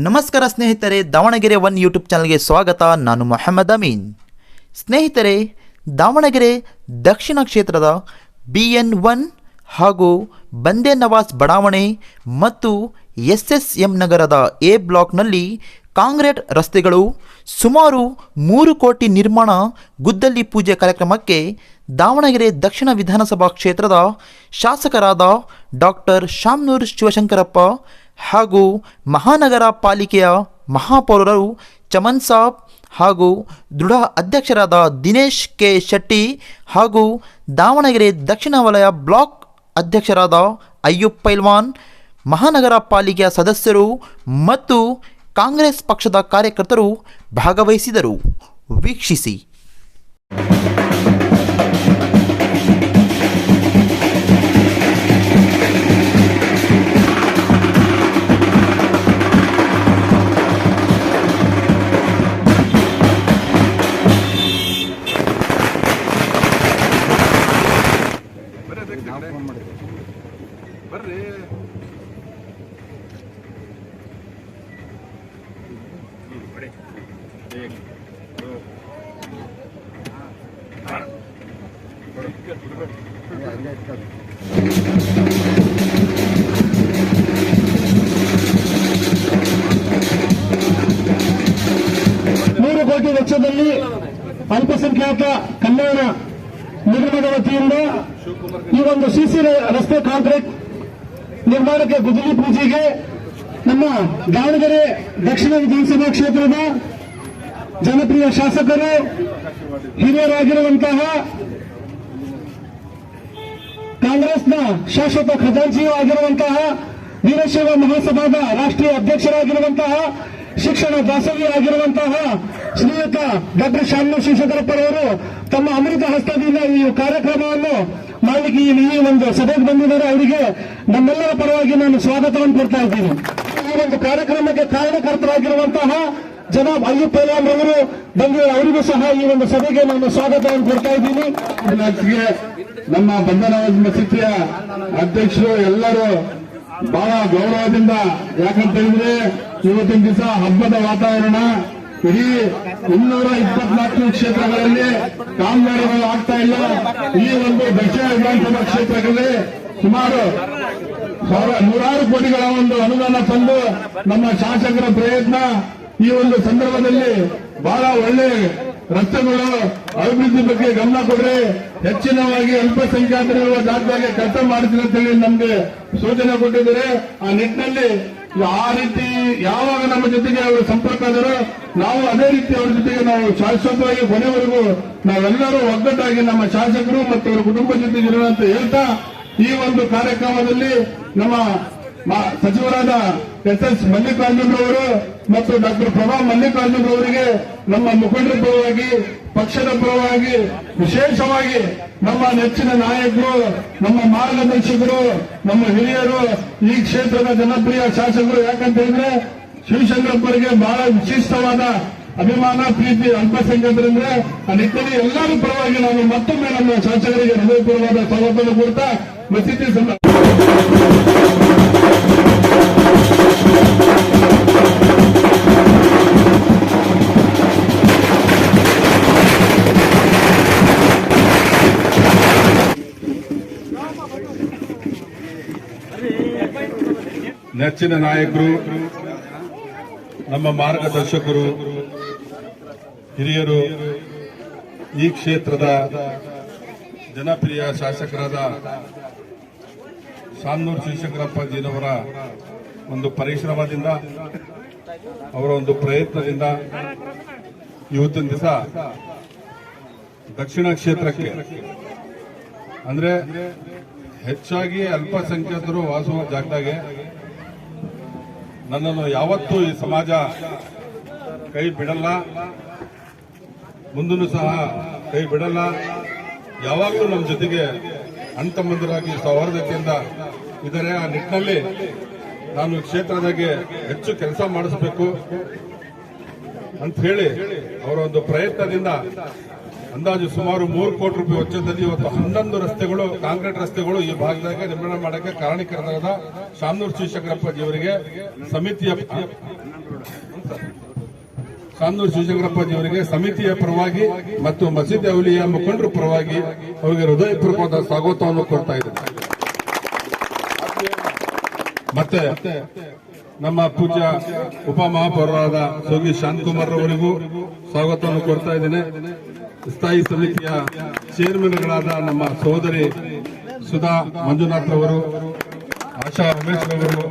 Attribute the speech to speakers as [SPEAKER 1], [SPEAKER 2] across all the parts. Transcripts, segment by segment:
[SPEAKER 1] ನಮಸ್ಕಾರ ಸ್ನೇಹಿತರೆ, Davanagere one YouTube ಚಾನಲ್ಗೆ ಸ್ವಾಗತ. ನಾನು ಮೊಹಮ್ಮದ್ ಅಮೀನ್. ಸ್ನೇಹಿತರೆ, ದಾವಣಗೆರೆ ದಕ್ಷಿಣ ಕ್ಷೇತ್ರದ BN1 ಹಾಗೂ ಬಂದೇ ನವಾಜ್ ಬಡಾವಣೆ ಮತ್ತು SSM ನಗರದ A ಬ್ಲಾಕ್ನಲ್ಲಿ ಕಾಂಕ್ರೀಟ್ ರಸ್ತೆಗಳು ಸುಮಾರು 3 ಕೋಟಿ ನಿರ್ಮಾಣ ಗುದ್ದಲಿ ಪೂಜೆ ಕಾರ್ಯಕ್ರಮಕ್ಕೆ ದಾವಣಗೆರೆ ದಕ್ಷಿಣ ವಿಧಾನಸಭಾ ಕ್ಷೇತ್ರದ ಶಾಸಕರಾದ ಡಾಕ್ಟರ್ ಶಾಮನೂರು ಶಿವಶಂಕರಪ್ಪ ಹಾಗೂ ಮಹಾನಗರ ಪಾಲಿಕೆಯ ಮಹಾಪೌರರು ಚಮನ್ ಸಾಬ್ ಹಾಗೂ ದೃಢ ಅಧ್ಯಕ್ಷರಾದ ದಿನೇಶ್ ಕೆ ಶೆಟ್ಟಿ ಹಾಗೂ ದಾವಣಗೆರೆ ದಕ್ಷಿಣ ವಲಯ ಬ್ಲಾಕ್ ಅಧ್ಯಕ್ಷರಾದ ಅಯ್ಯೂಬ್ ಪೈಲ್ವಾನ್, ಮಹಾನಗರ ಪಾಲಿಕೆಯ ಸದಸ್ಯರು ಮತ್ತು ಕಾಂಗ್ರೆಸ್ ಪಕ್ಷದ ಕಾರ್ಯಕರ್ತರು ಭಾಗವಹಿಸಿದರು. ವೀಕ್ಷಿಸಿ.
[SPEAKER 2] ಬರ್ರಿ
[SPEAKER 3] ನೂರು ಕೋಟಿ ವೆಚ್ಚದಲ್ಲಿ ಅಲ್ಪಸಂಖ್ಯಾತ ಕಲ್ಯಾಣ ನಿಗಮದ ವತಿಯಿಂದ ಈ ಒಂದು ಸಿಸಿ ರಸ್ತೆ ಕಾಂಕ್ರೀಟ್ ನಿರ್ಮಾಣಕ್ಕೆ ಗುದ್ದಲಿ ಪೂಜೆಗೆ ನಮ್ಮ ದಾವಣಗೆರೆ ದಕ್ಷಿಣ ವಿಧಾನಸಭಾ ಕ್ಷೇತ್ರದ ಜನಪ್ರಿಯ ಶಾಸಕರು, ಹಿರಿಯರಾಗಿರುವಂತಹ ಕಾಂಗ್ರೆಸ್ನ ಶಾಶ್ವತ ಖಜಾಂಚಿಯೂ ಆಗಿರುವಂತಹ ವೀರಶೈವ ಮಹಾಸಭಾದ ರಾಷ್ಟ್ರೀಯ ಅಧ್ಯಕ್ಷರಾಗಿರುವಂತಹ ಶಿಕ್ಷಣ ದಾಸೋಹಿ ಆಗಿರುವಂತಹ ಶ್ರೀಯುತ ಡಾಕ್ಟರ್ ಶಾಮನೂರು ಶಿವಶಂಕರಪ್ಪರವರು ತಮ್ಮ ಅಮೃತ ಹಸ್ತದಿಂದ ಈ ಕಾರ್ಯಕ್ರಮವನ್ನು ಮಾಡಲಿಕ್ಕೆ ಈ ಒಂದು ಸಭೆಗೆ ಬಂದಿದ್ದಾರೆ. ಅವರಿಗೆ ನಮ್ಮೆಲ್ಲರ ಪರವಾಗಿ ನಾನು ಸ್ವಾಗತವನ್ನು ಕೊಡ್ತಾ ಇದ್ದೀನಿ. ಈ ಒಂದು ಕಾರ್ಯಕ್ರಮಕ್ಕೆ ಕಾರಣಕರ್ತರಾಗಿರುವಂತಹ ಜನಾಬ್ ಅಯ್ಯೂಬ್ ಪೈಲ್ವಾನ್ ರವರು ಬಂದು ಅವರಿಗೂ ಸಹ ಈ ಒಂದು ಸಭೆಗೆ ನಾನು ಸ್ವಾಗತವನ್ನು ಕೊಡ್ತಾ ಇದ್ದೀನಿ. ನಮ್ಮ ಬಂಧನವಾದ ಮಸೀದಿಯ ಅಧ್ಯಕ್ಷರು ಎಲ್ಲರೂ ಬಹಳ ಗೌರವದಿಂದ, ಯಾಕಂತ ಹೇಳಿದ್ರೆ ಇವತ್ತಿನ ದಿವಸ ಹಬ್ಬದ ವಾತಾವರಣ, ಇಡೀ 224 ಕ್ಷೇತ್ರಗಳಲ್ಲಿ ಕಾಮಗಾರಿಗಳು ಆಗ್ತಾ ಇಲ್ಲ. ಈ ಒಂದು ದಕ್ಷಿಣ ವಿಧಾನಸಭಾ ಕ್ಷೇತ್ರಗಳಲ್ಲಿ ಸುಮಾರು ನೂರಾರು ಕೋಟಿಗಳ ಒಂದು ಅನುದಾನ ತಂದು ನಮ್ಮ ಶಾಸಕರ ಪ್ರಯತ್ನ ಈ ಒಂದು ಸಂದರ್ಭದಲ್ಲಿ ಬಹಳ ಒಳ್ಳೆ ರಸ್ತೆಗಳು ಅಭಿವೃದ್ಧಿ ಬಗ್ಗೆ ಗಮನ ಕೊಡ್ರೆ ಹೆಚ್ಚಿನವಾಗಿ ಅಲ್ಪಸಂಖ್ಯಾತರಿರುವ ಜಾಗದಾಗೆ ಕೆಲಸ ಮಾಡ್ತೀನಿ ಅಂತ ಹೇಳಿ ನಮ್ಗೆ ಸೂಚನೆ ಕೊಟ್ಟಿದ್ದಾರೆ. ಆ ನಿಟ್ಟಿನಲ್ಲಿ ಆ ರೀತಿ ಯಾವಾಗ ನಮ್ಮ ಜೊತೆಗೆ ಅವರು ಸಂಪರ್ಕ ಆದರೂ ನಾವು ಅದೇ ರೀತಿ ಅವರ ಜೊತೆಗೆ ನಾವು ಶಾಶ್ವತವಾಗಿ ಕೊನೆವರೆಗೂ ನಾವೆಲ್ಲರೂ ಒಗ್ಗಟ್ಟಾಗಿ ನಮ್ಮ ಶಾಸಕರು ಮತ್ತು ಅವರ ಕುಟುಂಬ ಜೊತೆಗೆ ಇರೋಣ ಅಂತ ಹೇಳ್ತಾ, ಈ ಒಂದು ಕಾರ್ಯಕ್ರಮದಲ್ಲಿ ನಮ್ಮ ಸಚಿವರಾದ SS ಮಲ್ಲಿಕಾರ್ಜುನ್ ರವರು ಮತ್ತು ಡಾಕ್ಟರ್ ಪ್ರಭಾ ಮಲ್ಲಿಕಾರ್ಜುನ್ ರವರಿಗೆ ನಮ್ಮ ಮುಖಂಡರ ಪರವಾಗಿ, ಪಕ್ಷದ ಪರವಾಗಿ, ವಿಶೇಷವಾಗಿ ನಮ್ಮ ನೆಚ್ಚಿನ ನಾಯಕರು, ನಮ್ಮ ಮಾರ್ಗದರ್ಶಕರು, ನಮ್ಮ ಹಿರಿಯರು, ಈ ಕ್ಷೇತ್ರದ ಜನಪ್ರಿಯ ಶಾಸಕರು, ಯಾಕಂತ ಹೇಳಿದ್ರೆ ಶಿವಶಂಕರಪ್ಪರಿಗೆ ಬಹಳ ವಿಶಿಷ್ಟವಾದ ಅಭಿಮಾನ, ಪ್ರೀತಿ ಅಲ್ಪಸಂಖ್ಯಾತರಂದ್ರೆ ಆ ನಿಟ್ಟಿನಲ್ಲಿ ಎಲ್ಲರ ಪರವಾಗಿ ನಾನು ಮತ್ತೊಮ್ಮೆ ನಮ್ಮ ಶಾಸಕರಿಗೆ ಹೃದಯಪೂರ್ವವಾದ ಸ್ವಾಗತವನ್ನು ಕೊಡ್ತಾ ಮಸೀದಿ
[SPEAKER 2] ನೆಚ್ಚಿನ ನಾಯಕರು, ನಮ್ಮ ಮಾರ್ಗದರ್ಶಕರು, ಹಿರಿಯರು, ಈ ಕ್ಷೇತ್ರದ ಜನಪ್ರಿಯ ಶಾಸಕರಾದ ಶಾಮನೂರು ಶಿವಶಂಕರಪ್ಪಜಿಯವರ ಒಂದು ಪರಿಶ್ರಮದಿಂದ, ಅವರ ಒಂದು ಪ್ರಯತ್ನದಿಂದ ಇವತ್ತಿನ ದಿವಸ ದಕ್ಷಿಣ ಕ್ಷೇತ್ರಕ್ಕೆ ಅಂದ್ರೆ ಹೆಚ್ಚಾಗಿ ಅಲ್ಪಸಂಖ್ಯಾತರು ವಾಸುವ ಜಾಗದಾಗೆ ನನ್ನನ್ನು ಯಾವತ್ತೂ ಈ ಸಮಾಜ ಕೈ ಬಿಡಲ್ಲ, ಮುಂದೂ ಸಹ ಕೈ ಬಿಡಲ್ಲ. ಯಾವಾಗಲೂ ನಮ್ಮ ಜೊತೆಗೆ ಅಣ್ತಮ್ಮಂದಿರಾಗಿ ಸೌಹಾರ್ದತೆಯಿಂದ ಇದ್ದಾರೆ. ಆ ನಿಟ್ಟಿನಲ್ಲಿ ನಾನು ಕ್ಷೇತ್ರದಾಗೆ ಹೆಚ್ಚು ಕೆಲಸ ಮಾಡಿಸಬೇಕು ಅಂತ ಹೇಳಿ ಅವರ ಒಂದು ಪ್ರಯತ್ನದಿಂದ ಅಂದಾಜು ಸುಮಾರು 3 ಕೋಟಿ ರೂಪಾಯಿ ವೆಚ್ಚದಲ್ಲಿ ಇವತ್ತು 11 ರಸ್ತೆಗಳು ಕಾಂಕ್ರೀಟ್ ರಸ್ತೆಗಳು ಈ ಭಾಗದಾಗ ನಿರ್ಮಾಣ ಮಾಡಕ್ಕೆ ಕಾರಣೀಕರ್ತರಾದ ಶಾಮನೂರು ಶಿವಶಂಕರಪ್ಪ ಅವರಿಗೆ ಸಮಿತಿಯ ಕಾನೂರು ಶಿವಶಂಕರಪ್ಪಾಜಿ ಅವರಿಗೆ ಸಮಿತಿಯ ಪರವಾಗಿ ಮತ್ತು ಮಸೀದಿ ಔಲಿಯಾ ಮುಖಂಡರ ಪರವಾಗಿ ಅವರಿಗೆ ಹೃದಯಪೂರ್ವಕವಾದ ಸ್ವಾಗತವನ್ನು ಕೋರ್ತಾ ಇದ್ದೇನೆ. ಮತ್ತೆ ನಮ್ಮ ಪೂಜ್ಯ ಉಪಮಹಾಪೌರರಾದ ಸೋಗಿ ಶಾಂತಕುಮಾರ್ ಅವರಿಗೂ ಸ್ವಾಗತವನ್ನು ಕೋರ್ತಾ ಇದ್ದೇನೆ. ಸ್ಥಾಯಿ ಸಮಿತಿಯ ಚೇರ್ಮನ್ಗಳಾದ ನಮ್ಮ ಸಹೋದರಿ ಸುಧಾ ಮಂಜುನಾಥ್ ಅವರು, ಆಶಾ ಉಮೇಶ್ ಅವರು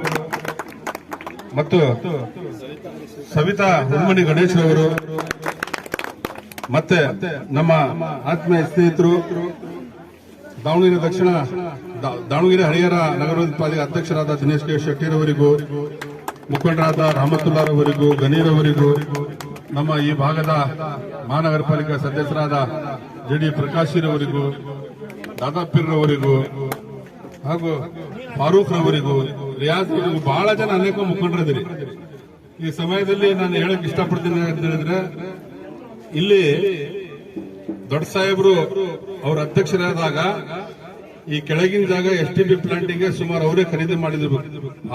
[SPEAKER 2] ಮತ್ತು ಸವಿತಾ ಹುಮ್ಮಣಿ ಗಣೇಶ್ ಅವರು, ಮತ್ತೆ ನಮ್ಮ ಆತ್ಮೀಯ ಸ್ನೇಹಿತರು ದಾವಣಗೆರೆ ಹರಿಹರ ನಗರೋತ್ಪಾದಕ ಅಧ್ಯಕ್ಷರಾದ ದಿನೇಶ್ ಕೆ ಶೆಟ್ಟಿರವರಿಗೂ, ಮುಖಂಡರಾದ ರಹಮತುಲ್ಲಾರವರಿಗೂ, ಗನೀರವರಿಗೂ, ನಮ್ಮ ಈ ಭಾಗದ ಮಹಾನಗರ ಪಾಲಿಕೆ ಸದಸ್ಯರಾದ ಜೆಡಿ ಪ್ರಕಾಶ್ರವರಿಗೂ, ದಾದಾಪೀರ್ರವರಿಗೂ ಹಾಗೂ ಫಾರೂಕ್ ರವರಿಗೂ, ರಿಯಾಜ್ ಅವರಿಗೂ ಬಹಳ ಜನ ಅನೇಕ ಮುಖಂಡರಿದ್ದೀರಿ. ಈ ಸಮಯದಲ್ಲಿ ನಾನು ಹೇಳಕ್ ಇಷ್ಟಪಡ್ತೀನಿ ಅಂತ ಹೇಳಿದ್ರೆ, ಇಲ್ಲಿ ದೊಡ್ಡ ಸಾಹೇಬರು ಅವರ ಅಧ್ಯಕ್ಷರಾದಾಗ ಈ ಕೆಳಗಿನ ಜಾಗ STB ಪ್ಲಾಂಟಿಗೆ ಸುಮಾರು ಅವರೇ ಖರೀದಿ ಮಾಡಿದ್ರು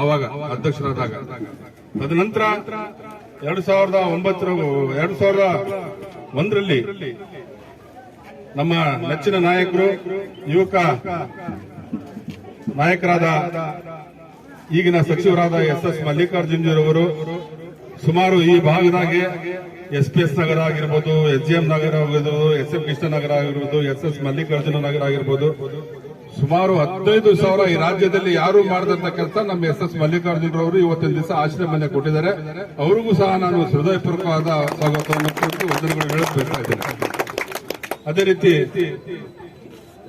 [SPEAKER 2] ಆವಾಗ ಅಧ್ಯಕ್ಷರಾದಾಗ. ತದನಂತರ 2001ರಲ್ಲಿ ನಮ್ಮ ನೆಚ್ಚಿನ ನಾಯಕರು, ಯುವಕ ನಾಯಕರಾದ ಈಗಿನ ಸಚಿವರಾದ SS ಮಲ್ಲಿಕಾರ್ಜುನರವರು ಸುಮಾರು ಈ ಭಾಗದಾಗೆ SPS ನಗರ ಆಗಿರ್ಬೋದು, SGM ನಗರ ಆಗಿರ್ಬೋದು, SM ಕೃಷ್ಣ ನಗರ ಆಗಿರ್ಬೋದು, SS ಮಲ್ಲಿಕಾರ್ಜುನ ನಗರ ಆಗಿರ್ಬೋದು, ಸುಮಾರು 15,000 ಈ ರಾಜ್ಯದಲ್ಲಿ ಯಾರು ಮಾಡಿದಂತ ಕೆಲಸ ನಮ್ಮ SS ಮಲ್ಲಿಕಾರ್ಜುನರವರು ಇವತ್ತಿನ ದಿವಸ ಆಶ್ರಯ ಮನೆ ಕೊಟ್ಟಿದ್ದಾರೆ. ಅವರಿಗೂ ಸಹ ನಾನು ಹೃದಯಪೂರ್ವಕವಾದ ಸ್ವಾಗತವನ್ನು ಕೊಟ್ಟು ವಂದನೆಗಳು ಹೇಳಕ್ ಬಯಸ್ತಾ ಇದ್ದೇನೆ. ಅದೇ ರೀತಿ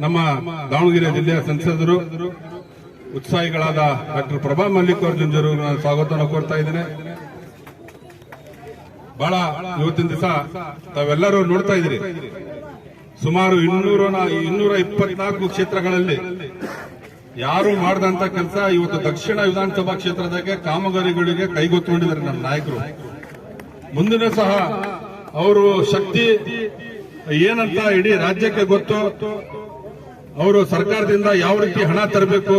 [SPEAKER 2] ನಮ್ಮ ದಾವಣಗೆರೆ ಜಿಲ್ಲೆಯ ಸಂಸದರು ಉತ್ಸಾಹಿಗಳಾದ ಡಾಕ್ಟರ್ ಪ್ರಭಾ ಮಲ್ಲಿಕಾರ್ಜುನರು ನಾನು ಸ್ವಾಗತವನ್ನು ಕೋರ್ತಾ ಇದ್ದೇನೆ. ಬಹಳ ಇವತ್ತಿನ ದಿವಸ ತಾವೆಲ್ಲರೂ ನೋಡ್ತಾ ಇದ್ದೀರಿ, ಸುಮಾರು 224 ಕ್ಷೇತ್ರಗಳಲ್ಲಿ ಯಾರು ಮಾಡದಂತ ಕೆಲಸ ಇವತ್ತು ದಕ್ಷಿಣ ವಿಧಾನಸಭಾ ಕ್ಷೇತ್ರದಾಗೆ ಕಾಮಗಾರಿಗಳಿಗೆ ಕೈಗೊತ್ತಿಕೊಂಡಿದ್ದಾರೆ ನಮ್ಮ ನಾಯಕರು. ಮುಂದಿನ ಸಹ ಅವರು ಶಕ್ತಿ ಏನಂತ ಇಡೀ ರಾಜ್ಯಕ್ಕೆ ಗೊತ್ತು. ಅವರು ಸರ್ಕಾರದಿಂದ ಯಾವ ರೀತಿ ಹಣ ತರಬೇಕು,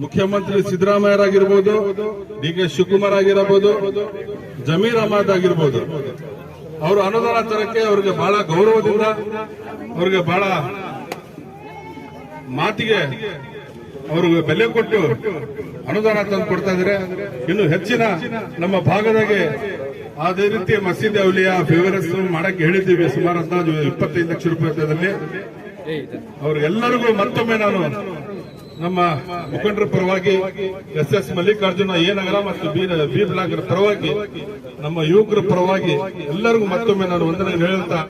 [SPEAKER 2] ಮುಖ್ಯಮಂತ್ರಿ ಸಿದ್ದರಾಮಯ್ಯರಾಗಿರ್ಬೋದು, DK ಶಿವಕುಮಾರ್ ಆಗಿರಬಹುದು, ಜಮೀರ್ ಅಹಮದ್ ಆಗಿರ್ಬೋದು, ಅವರು ಅನುದಾನ ತರಕ್ಕೆ ಅವರಿಗೆ ಬಹಳ ಗೌರವದಿಂದ, ಅವರಿಗೆ ಬಹಳ ಮಾತಿಗೆ ಅವ್ರಿಗೆ ಬೆಲೆ ಕೊಟ್ಟು ಅನುದಾನ ತಂದು ಕೊಡ್ತಾ ಇದ್ದಾರೆ. ಇನ್ನು ಹೆಚ್ಚಿನ ನಮ್ಮ ಭಾಗದಾಗೆ ಅದೇ ರೀತಿ ಮಸೀದಿ ಔಲಿಯಾ ಫೇವರಸ್ ಮಾಡಕ್ಕೆ ಹೇಳಿದ್ದೀವಿ, ಸುಮಾರು 25 ಲಕ್ಷ ರೂಪಾಯಿ. ಅವ್ರಿಗೆಲ್ಲರಿಗೂ ಮತ್ತೊಮ್ಮೆ ನಾನು ನಮ್ಮ ಮುಖಂಡರ ಪರವಾಗಿ, SS ಮಲ್ಲಿಕಾರ್ಜುನ ಎ ನಗರ ಮತ್ತು ಬಿ ಬ್ಲಾಕ್ ಪರವಾಗಿ, ನಮ್ಮ ಯುವಕರ ಪರವಾಗಿ ಎಲ್ಲರಿಗೂ ಮತ್ತೊಮ್ಮೆ ನಾನು ವಂದನೆ ಹೇಳ್ತಾ